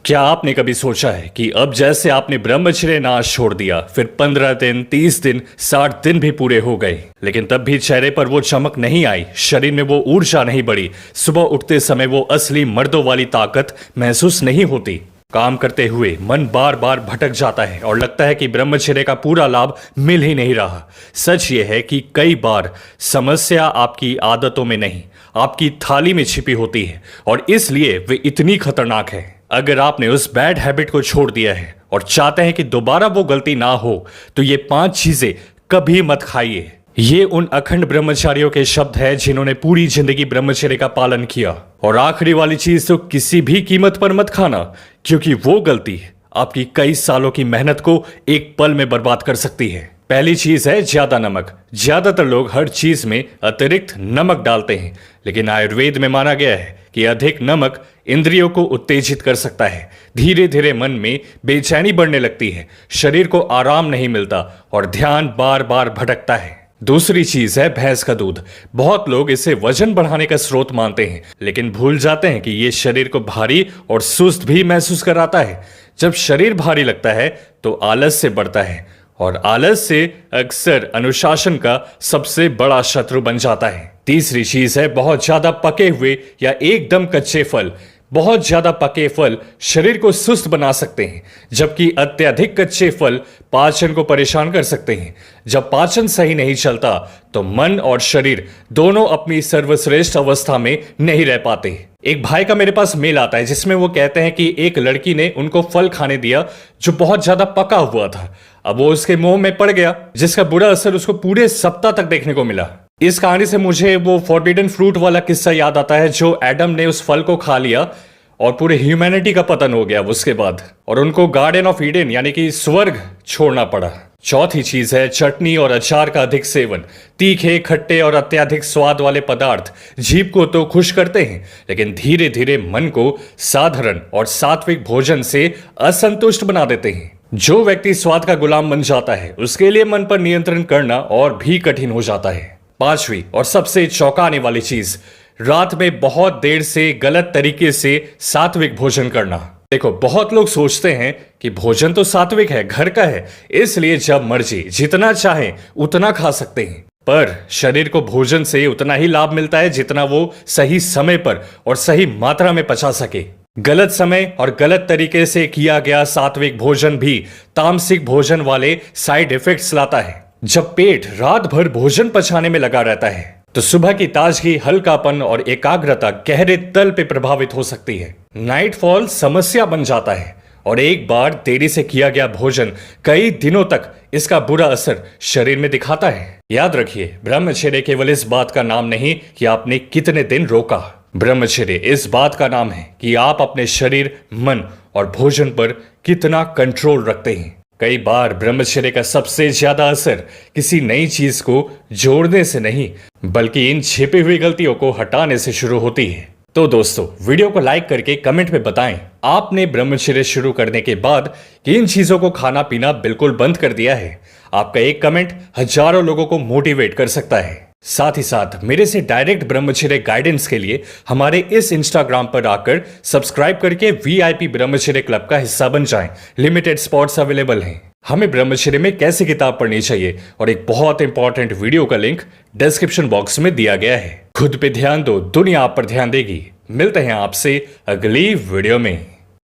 क्या आपने कभी सोचा है कि अब जैसे आपने ब्रह्मचर्य नाश छोड़ दिया, फिर 15 दिन, 30 दिन, 60 दिन भी पूरे हो गए, लेकिन तब भी चेहरे पर वो चमक नहीं आई, शरीर में वो ऊर्जा नहीं बढ़ी, सुबह उठते समय वो असली मर्दों वाली ताकत महसूस नहीं होती। काम करते हुए मन बार बार भटक जाता है और लगता है कि ब्रह्मचर्य का पूरा लाभ मिल ही नहीं रहा। सच ये है कि कई बार समस्या आपकी आदतों में नहीं, आपकी थाली में छिपी होती है और इसलिए वे इतनी खतरनाक है। अगर आपने उस बैड हैबिट को छोड़ दिया है और चाहते हैं कि दोबारा वो गलती ना हो, तो ये 5 चीजें कभी मत खाइए। ये उन अखंड ब्रह्मचारियों के शब्द है जिन्होंने पूरी जिंदगी ब्रह्मचर्य का पालन किया। और आखिरी वाली चीज तो किसी भी कीमत पर मत खाना, क्योंकि वो गलती आपकी कई सालों की मेहनत को एक पल में बर्बाद कर सकती है। पहली चीज है ज्यादा नमक। ज्यादातर लोग हर चीज में अतिरिक्त नमक डालते हैं, लेकिन आयुर्वेद में माना गया है कि अधिक नमक इंद्रियों को उत्तेजित कर सकता है। धीरे धीरे मन में बेचैनी बढ़ने लगती है, शरीर को आराम नहीं मिलता और ध्यान बार बार भटकता है। दूसरी चीज है भैंस का दूध। बहुत लोग इसे वजन बढ़ाने का स्रोत मानते हैं, लेकिन भूल जाते हैं कि ये शरीर को भारी और सुस्त भी महसूस कराता है। जब शरीर भारी लगता है तो आलस से बढ़ता है और आलस से अक्सर अनुशासन का सबसे बड़ा शत्रु बन जाता है। तीसरी चीज है बहुत ज्यादा पके हुए या एकदम कच्चे फल। बहुत ज्यादा पके फल शरीर को सुस्त बना सकते हैं, जबकि अत्यधिक कच्चे फल पाचन को परेशान कर सकते हैं। जब पाचन सही नहीं चलता तो मन और शरीर दोनों अपनी सर्वश्रेष्ठ अवस्था में नहीं रह पाते। एक भाई का मेरे पास मेल आता है जिसमें वो कहते हैं कि एक लड़की ने उनको फल खाने दिया जो बहुत ज्यादा पका हुआ था। अब वो उसके मुंह में पड़ गया, जिसका बुरा असर उसको पूरे सप्ताह तक देखने को मिला। इस कहानी से मुझे वो फॉरबिडन फ्रूट वाला किस्सा याद आता है, जो एडम ने उस फल को खा लिया और पूरे ह्यूमैनिटी का पतन हो गया उसके बाद, और उनको गार्डन ऑफ ईडन यानी कि स्वर्ग छोड़ना पड़ा। चौथी चीज है चटनी और अचार का अधिक सेवन। तीखे, खट्टे और अत्यधिक स्वाद वाले पदार्थ जीभ को तो खुश करते हैं, लेकिन धीरे धीरे मन को साधारण और सात्विक भोजन से असंतुष्ट बना देते हैं। जो व्यक्ति स्वाद का गुलाम बन जाता है, उसके लिए मन पर नियंत्रण करना और भी कठिन हो जाता है। पांचवी और सबसे चौंकाने वाली चीज, रात में बहुत देर से गलत तरीके से सात्विक भोजन करना। देखो, बहुत लोग सोचते हैं कि भोजन तो सात्विक है, घर का है, इसलिए जब मर्जी जितना चाहे उतना खा सकते हैं। पर शरीर को भोजन से उतना ही लाभ मिलता है जितना वो सही समय पर और सही मात्रा में पचा सके। गलत समय और गलत तरीके से किया गया सात्विक भोजन भी तामसिक भोजन वाले साइड इफेक्ट्स लाता है। जब पेट रात भर भोजन पचाने में लगा रहता है तो सुबह की ताजगी, हल्कापन और एकाग्रता गहरे तल पे प्रभावित हो सकती है। नाइटफॉल समस्या बन जाता है और एक बार देरी से किया गया भोजन कई दिनों तक इसका बुरा असर शरीर में दिखाता है। याद रखिए, ब्रह्मचर्य केवल इस बात का नाम नहीं कि आपने कितने दिन रोका। ब्रह्मचर्य इस बात का नाम है कि आप अपने शरीर, मन और भोजन पर कितना कंट्रोल रखते हैं। कई बार ब्रह्मचर्य का सबसे ज्यादा असर किसी नई चीज को जोड़ने से नहीं, बल्कि इन छिपी हुई गलतियों को हटाने से शुरू होती है। तो दोस्तों, वीडियो को लाइक करके कमेंट में बताएं आपने ब्रह्मचर्य शुरू करने के बाद किन चीजों को खाना पीना बिल्कुल बंद कर दिया है। आपका एक कमेंट हजारों लोगों को मोटिवेट कर सकता है। साथ ही साथ मेरे से डायरेक्ट ब्रह्मचर्य गाइडेंस के लिए हमारे इस इंस्टाग्राम पर आकर सब्सक्राइब करके VIP ब्रह्मचर्य क्लब का हिस्सा बन जाएं। लिमिटेड स्पॉट्स अवेलेबल हैं। हमें ब्रह्मचर्य में कैसे किताब पढ़नी चाहिए और एक बहुत इंपॉर्टेंट वीडियो का लिंक डिस्क्रिप्शन बॉक्स में दिया गया है। खुद पे ध्यान दो, दुनिया आप पर ध्यान देगी। मिलते हैं आपसे अगली वीडियो में।